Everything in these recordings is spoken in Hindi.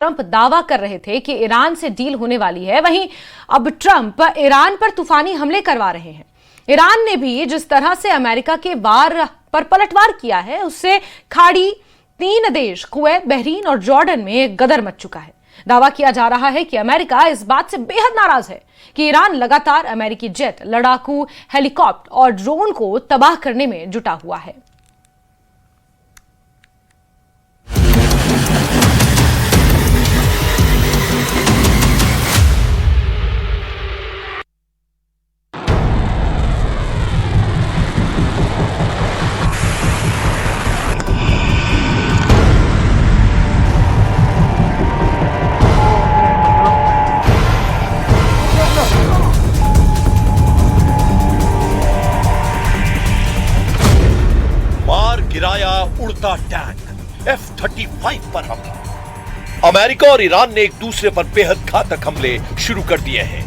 ट्रंप दावा कर रहे थे कि ईरान से डील होने वाली है, वहीं अब ट्रंप ईरान पर तूफानी हमले करवा रहे हैं। ईरान ने भी जिस तरह से अमेरिका के वार पर पलटवार किया है, उससे खाड़ी 3 देश कुवैत, बहरीन और जॉर्डन में गदर मच चुका है। दावा किया जा रहा है कि अमेरिका इस बात से बेहद नाराज है कि ईरान लगातार अमेरिकी जेट, लड़ाकू हेलीकॉप्टर और ड्रोन को तबाह करने में जुटा हुआ है। गिराया उड़ता टैंक, F-35 पर हमला। अमेरिका और ईरान ने एक दूसरे पर बेहद घातक हमले शुरू कर दिए हैं।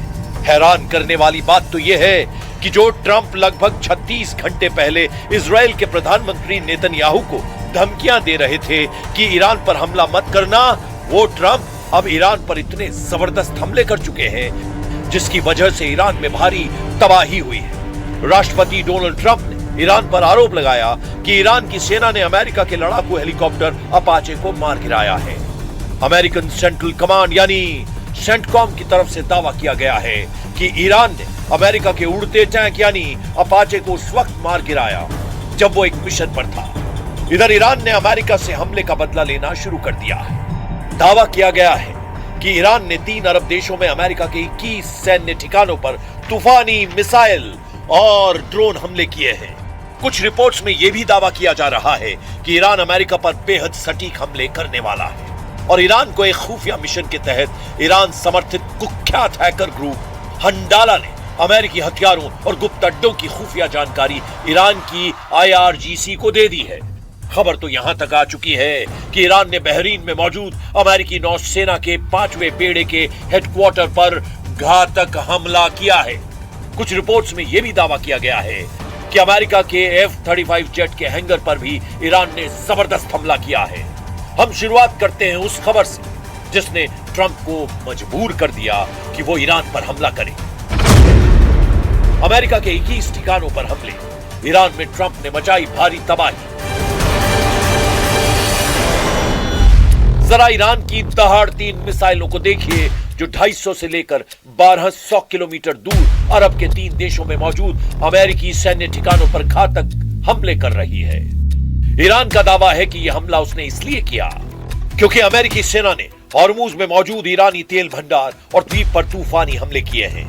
हैरान करने वाली बात तो यह है कि जो ट्रंप लगभग 36 घंटे पहले इजराइल के प्रधानमंत्री नेतन्याहू को धमकियां दे रहे थे कि ईरान पर हमला मत करना, वो ट्रंप अब ईरान पर इतने जबरदस्त हमले कर चुके हैं जिसकी वजह से ईरान में भारी तबाही हुई है। राष्ट्रपति डोनाल्ड ट्रंप ने ईरान पर आरोप लगाया कि ईरान की सेना ने अमेरिका के लड़ाकू हेलीकॉप्टर अपाचे को मार गिराया है। अमेरिकन सेंट्रल कमांड यानी सेंटकॉम की तरफ से दावा किया गया है कि ईरान ने अमेरिका के उड़ते टैंक यानी अपाचे को उस वक्त मार गिराया जब वो एक मिशन पर था। इधर ईरान ने अमेरिका से हमले का बदला लेना शुरू कर दिया है। दावा किया गया है कि ईरान ने 3 अरब देशों में अमेरिका के 21 सैन्य ठिकानों पर तूफानी मिसाइल और ड्रोन हमले किए हैं। कुछ रिपोर्ट्स में यह भी दावा किया जा रहा है कि ईरान अमेरिका पर बेहद सटीक हमले करने वाला है और ईरान को एक खुफिया मिशन के तहत ईरान समर्थित कुख्यात हैकर ग्रुप हंडाला ने अमेरिकी हथियारों और गुप्त अड्डों की खुफिया जानकारी ईरान की IRGC को दे दी है। खबर तो यहां तक आ चुकी है कि ईरान ने बहरीन में मौजूद अमेरिकी नौसेना के 5वें बेड़े के हेडक्वार्टर पर घातक हमला किया है। कुछ रिपोर्ट्स में यह भी दावा किया गया है कि अमेरिका के F-35 जेट के हैंगर पर भी ईरान ने जबरदस्त हमला किया है। हम शुरुआत करते हैं उस खबर से जिसने ट्रंप को मजबूर कर दिया कि वो ईरान पर हमला करे। अमेरिका के 21 ठिकानों पर हमले, ईरान में ट्रंप ने मचाई भारी तबाही। जरा ईरान की दहाड़ती मिसाइलों को देखिए जो 250 से लेकर 1200 किलोमीटर दूर अरब के 3 देशों में मौजूद अमेरिकी सैन्य ठिकानों पर घातक हमले कर रही है। ईरान का दावा है कि यह हमला उसने इसलिए किया क्योंकि अमेरिकी सेना ने हॉर्मुज में मौजूद ईरानी तेल भंडार और द्वीप पर तूफानी हमले किए हैं।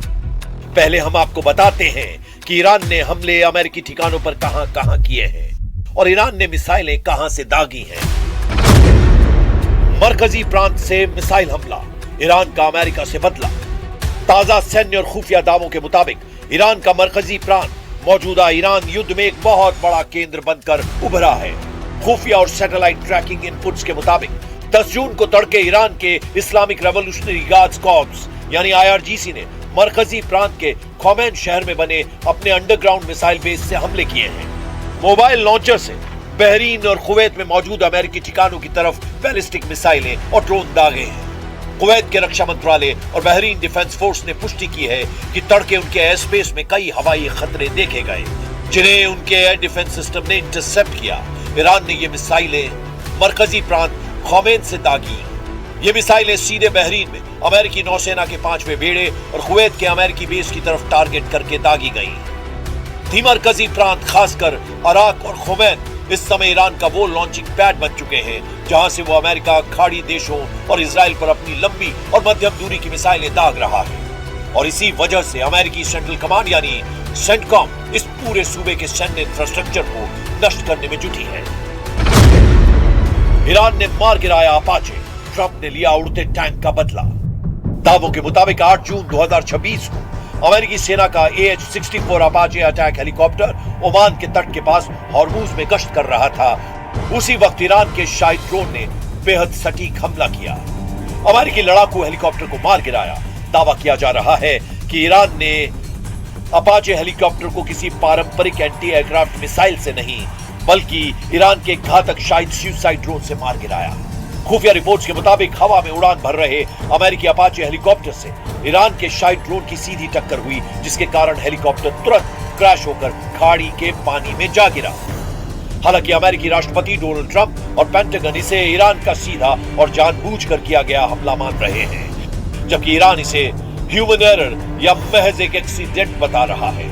पहले हम आपको बताते हैं कि ईरान ने हमले अमेरिकी ठिकानों पर कहां-कहां किए हैं और ईरान ने मिसाइलें कहां से दागी हैं। मरकजी प्रांत से मिसाइल हमला, ईरान का अमेरिका से बदला। ताजा सैन्य और खुफिया दावों के मुताबिक ईरान का मरकजी प्रांत मौजूदा ईरान युद्ध में एक बहुत बड़ा केंद्र बनकर उभरा है। खुफिया और सैटेलाइट ट्रैकिंग इनपुट्स के मुताबिक 10 जून को तड़के ईरान के इस्लामिक रेवोल्यूशनरी गार्ड्स कॉर्प्स यानी IRGC ने मरकजी प्रांत के खोमेन शहर में बने अपने अंडरग्राउंड मिसाइल बेस से हमले किए हैं। मोबाइल लॉन्चर से बहरीन और कुवैत में मौजूद अमेरिकी ठिकानों की तरफ बैलिस्टिक मिसाइलें और ड्रोन दागे हैं। कुवैत के रक्षा मंत्रालय और बहरीन डिफेंस फोर्स ने पुष्टि की है कि तड़के उनके एयर स्पेस में कई हवाई खतरे देखे गए जिन्हें उनके एयर डिफेंस सिस्टम ने इंटरसेप्ट किया। ईरान ने ये मिसाइलें मरकजी प्रांत खोमेन से दागी। ये मिसाइलें सीधे बहरीन में अमेरिकी नौसेना के 5वें बेड़े और कुवैत के अमेरिकी बेस की तरफ टारगेट करके दागी गई। मरकजी प्रांत खासकर अराक और खोमेन इस समय ईरान का वो लॉन्चिंग पैड बन चुके हैं जहां से वो अमेरिका खाड़ी देशों और इजराइल पर अपनी लंबी और मध्यम दूरी की मिसाइलें दाग रहा है और इसी वजह से अमेरिकी सेंट्रल कमांड यानी सेंटकॉम इस पूरे सूबे के सैन्य इंफ्रास्ट्रक्चर को नष्ट करने में जुटी है। ईरान ने मार गिराया अपाचे, ट्रंप ने लिया उड़ते टैंक का बदला। दावों के मुताबिक 8 जून 2026 को अमेरिकी सेना का AH-64 Apache attack helicopter Oman के तट के पास हॉर्मुज में गश्त कर रहा था। उसी वक्त ईरान के शाहिद ड्रोन ने बेहद सटीक हमला किया, अमेरिकी लड़ाकू हेलीकॉप्टर को मार गिराया। दावा किया जा रहा है कि ईरान ने अपाचे हेलीकॉप्टर को किसी पारंपरिक एंटी एयरक्राफ्ट मिसाइल से नहीं बल्कि ईरान के घातक शाहिद सुसाइड ड्रोन से मार गिराया। खुफिया रिपोर्ट्स के मुताबिक हवा में उड़ान भर रहे अमेरिकी अपाचे हेलीकॉप्टर से ईरान के शाइड ड्रोन की सीधी टक्कर हुई, जिसके कारण हेलीकॉप्टर तुरंत क्रैश होकर खाड़ी के पानी में जा गिरा। हालांकि अमेरिकी राष्ट्रपति डोनाल्ड ट्रंप और पेंटागन इसे ईरान का सीधा और जानबूझकर किया गया हमला मान रहे हैं, जबकि ईरान इसे ह्यूमन एरर या महज एक एक्सीडेंट बता रहा है।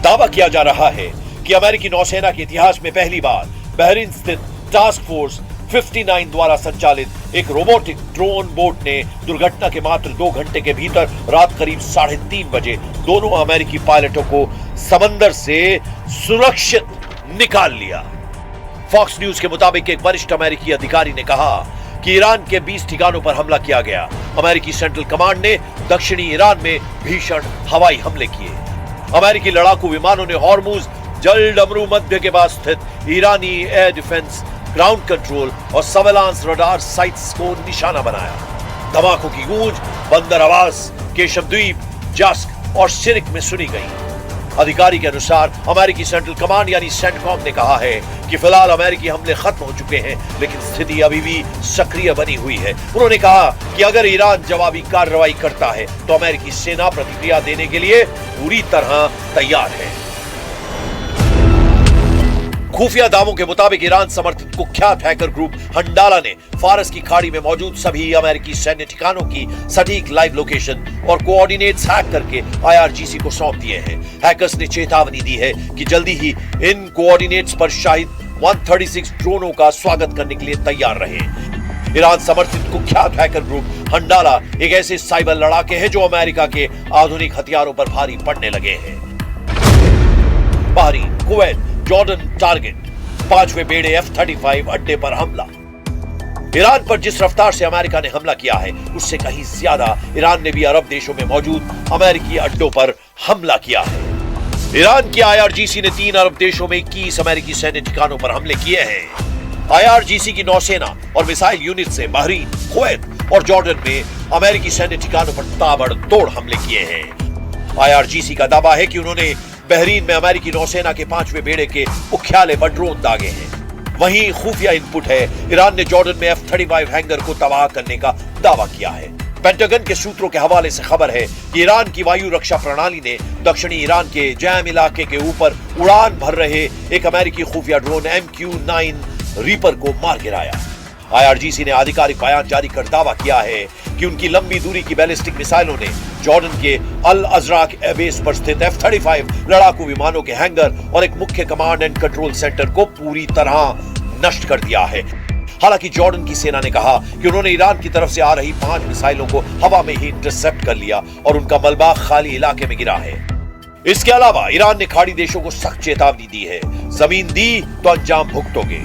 दावा किया जा रहा है कि अमेरिकी नौसेना के इतिहास में पहली बार बहरीन स्थित टास्क फोर्स 59 द्वारा संचालित एक रोबोटिक ड्रोन बोट ने दुर्घटना के मात्र 2 घंटे के भीतर रात करीब 3:30 बजे दोनों अमेरिकी पायलटों को समंदर से सुरक्षित निकाल लिया। फॉक्स न्यूज के मुताबिक एक वरिष्ठ अमेरिकी अधिकारी ने कहा कि ईरान के 20 ठिकानों पर हमला किया गया। अमेरिकी सेंट्रल कमांड ने दक्षिणी ईरान में भीषण हवाई हमले किए। अमेरिकी लड़ाकू विमानों ने हॉर्मुज जलडमरू मध्य के पास स्थित ईरानी एयर डिफेंस, ग्राउंड कंट्रोल और सर्वेलांस रडार साइट्स को निशाना बनाया। धमाकों की गूंज बंदर आवास, केशव द्वीप, जास्क और सिरिक में सुनी गई। अधिकारी के अनुसार अमेरिकी सेंट्रल कमांड यानी सेंटकॉम ने कहा है कि फिलहाल अमेरिकी हमले खत्म हो चुके हैं, लेकिन स्थिति अभी भी सक्रिय बनी हुई है। उन्होंने कहा कि अगर ईरान जवाबी कार्रवाई करता है तो अमेरिकी सेना प्रतिक्रिया देने के लिए पूरी तरह तैयार है। खुफिया दावों के मुताबिक ईरान समर्थित कुख्यात हैकर ग्रुप हंडाला ने फारस की खाड़ी में मौजूद सभी अमेरिकी सैन्य ठिकानों की सटीक लाइव लोकेशन और कोऑर्डिनेट्स हैक करके IRGC को सौंप दिए हैं। हैकर्स ने चेतावनी दी है कि जल्दी ही इन कोऑर्डिनेट्स पर शाहिद 136 ड्रोनों का स्वागत करने के लिए तैयार रहें। ईरान समर्थित कुख्यात हैकर ग्रुप हंडाला एक ऐसे साइबर लड़ाके हैं जो अमेरिका के आधुनिक हथियारों पर भारी पड़ने लगे हैं। बहरीन, कुवैत, जॉर्डन टारगेट, 5वें बेड़े F-35 अड्डे पर हमला। ईरान पर जिस रफ्तार से अमेरिका ने हमला किया है, उससे कहीं ज्यादा ईरान ने भी अरब देशों में मौजूद अमेरिकी अड्डों पर हमला किया है। ईरान की IRGC ने 3 अरब देशों में 21 अमेरिकी सैन्य ठिकानों पर हमले किए हैं। IRGC की नौसेना और मिसाइल यूनिट से बहरीन, कुवैत और जॉर्डन में अमेरिकी सैन्य ठिकानों पर ताबड़तोड़ हमले किए हैं। IRGC का दावा है कि उन्होंने बहरीन में अमेरिकी नौसेना के 5वें बेड़े के मुख्यालय पर ड्रोन दागे हैं। वहीं खुफिया इनपुट है, ईरान ने जॉर्डन में F-35 हैंगर को तबाह करने का दावा किया है। पेंटागन के सूत्रों के हवाले से खबर है कि ईरान की वायु रक्षा प्रणाली ने दक्षिणी ईरान के जैम इलाके के ऊपर उड़ान भर रहे एक अमेरिकी खुफिया ड्रोन MQ-9 रीपर को मार गिराया। IRGC ने आधिकारिक बयान जारी कर दावा किया है कि उनकी लंबी दूरी की बैलिस्टिक मिसाइलों ने जॉर्डन के अल अजराक एयरबेस पर स्थित F-35 लड़ाकू विमानों के हैंगर और एक मुख्य कमांड एंड कंट्रोल सेंटर को पूरी तरह नष्ट कर दिया है। हालांकि जॉर्डन की सेना ने कहा कि उन्होंने ईरान की तरफ से आ रही 5 मिसाइलों को हवा में ही इंटरसेप्ट कर लिया और उनका मलबा खाली इलाके में गिरा है। इसके अलावा ईरान ने खाड़ी देशों को सख्त चेतावनी दी है, जमीन दी तो अंजाम भुगतोगे।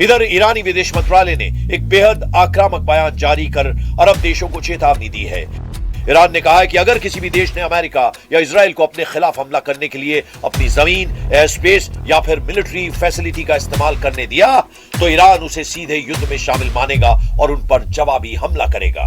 इधर ईरानी विदेश मंत्रालय ने एक बेहद आक्रामक बयान जारी कर अरब देशों को चेतावनी दी है। ईरान ने कहा है कि अगर किसी भी देश ने अमेरिका या इजराइल को अपने खिलाफ हमला करने के लिए अपनी जमीन, एयर स्पेस या फिर मिलिट्री फैसिलिटी का इस्तेमाल करने दिया तो ईरान उसे सीधे युद्ध में शामिल मानेगा और उन पर जवाबी हमला करेगा।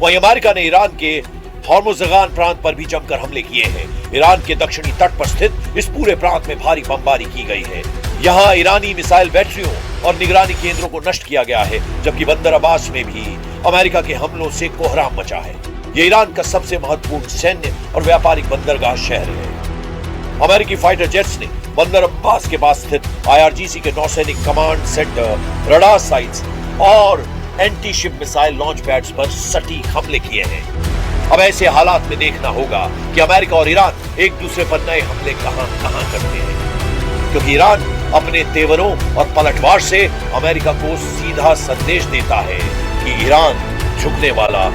वहीं अमेरिका ने ईरान के हॉर्मुज़गान प्रांत पर भी जमकर हमले किए हैं। ईरान के दक्षिणी तट पर स्थित इस पूरे प्रांत में भारी बमबारी की गई है। यहाँ ईरानी मिसाइल बैटरियों और निगरानी केंद्रों को नष्ट किया गया है, जबकि बंदर अब्बास में भी अमेरिका के हमलों से कोहराम मचा है। ये ईरान का सबसे महत्वपूर्ण सैन्य और व्यापारिक बंदरगाह शहर है। अमेरिकी फाइटर जेट्स ने बंदर अब्बास के पास स्थित IRGC के नौसैनिक कमांड सेंटर, रडार साइट्स और anti ship missile launch pads पर सटीक हमले किए हैं। अब ऐसे हालात में देखना होगा कि अमेरिका और ईरान एक दूसरे पर नए हमले कहां करते हैं, क्योंकि ईरान अपने तेवरों और पलटवार से अमेरिका को सीधा संदेश देता है कि ईरान झुकने वाला